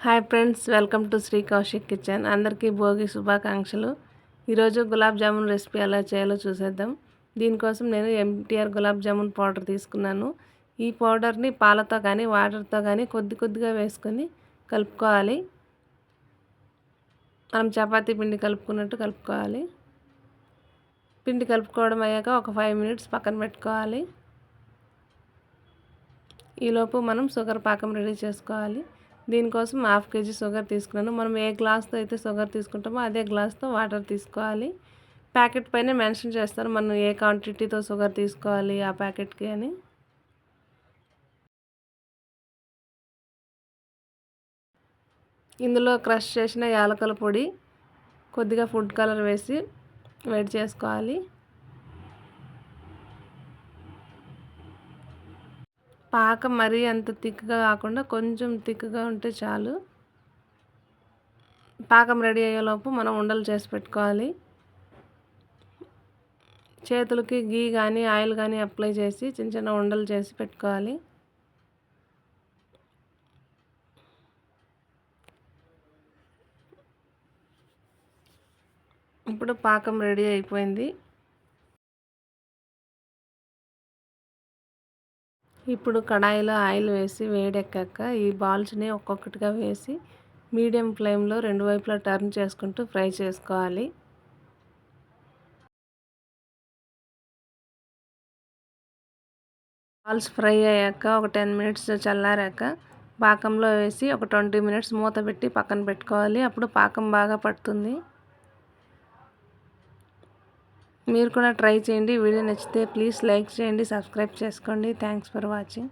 Hi friends, welcome to Shri Kaushik kitchen. అందరికీ భోగి శుభాకాంక్షలు. ఈరోజు గులాబ్ జామున్ రెసిపీ ఎలా చేయాలో చూసేద్దాం. దీనికోసం నేను ఎంటీఆర్ గులాబ్ జామున్ పౌడర్ తీసుకున్నాను. ఈ పౌడర్ని పాలతో కానీ వాటర్తో కానీ కొద్ది కొద్దిగా వేసుకొని కలుపుకోవాలి. మనం చపాతీ పిండి కలుపుకున్నట్టు కలుపుకోవాలి. పిండి కలుపుకోవడం అయ్యాక ఒక 5 మినిట్స్ పక్కన పెట్టుకోవాలి. ఈలోపు మనం షుగర్ పాకం రెడీ చేసుకోవాలి. దీనికోసం 1/2 kg షుగర్ తీసుకున్నాను. మనం ఏ గ్లాస్తో అయితే షుగర్ తీసుకుంటామో అదే గ్లాస్తో వాటర్ తీసుకోవాలి. ప్యాకెట్ పైన మెన్షన్ చేస్తారు మనం ఏ క్వాంటిటీతో షుగర్ తీసుకోవాలి ఆ ప్యాకెట్కి అని. ఇందులో క్రష్ చేసిన యాలకుల పొడి, కొద్దిగా ఫుడ్ కలర్ వేసి వేడి చేసుకోవాలి. పాకం మరీ అంత థిక్గా కాకుండా కొంచెం థిక్గా ఉంటే చాలు. పాకం రెడీ అయ్యేలోపు మనం ఉండలు చేసి పెట్టుకోవాలి. చేతులకి గీ కానీ ఆయిల్ కానీ అప్లై చేసి చిన్న చిన్న ఉండలు చేసి పెట్టుకోవాలి. ఇప్పుడు పాకం రెడీ అయిపోయింది. ఇప్పుడు కడాయిలో ఆయిల్ వేసి వేడెక్కాక ఈ బాల్స్ని ఒక్కొక్కటిగా వేసి మీడియం ఫ్లేమ్లో 2 వైపులా టర్న్ చేసుకుంటూ ఫ్రై చేసుకోవాలి. బాల్స్ ఫ్రై అయ్యాక ఒక 10 మినిట్స్ చల్లారాక పాకంలో వేసి ఒక 20 మినిట్స్ మూత పెట్టి పక్కన పెట్టుకోవాలి. అప్పుడు పాకం బాగా పడుతుంది. మీరు కూడా ట్రై చేయండి. వీడియో నచ్చితే ప్లీజ్ లైక్ చేయండి, సబ్స్క్రైబ్ చేసుకోండి. Thanks for watching.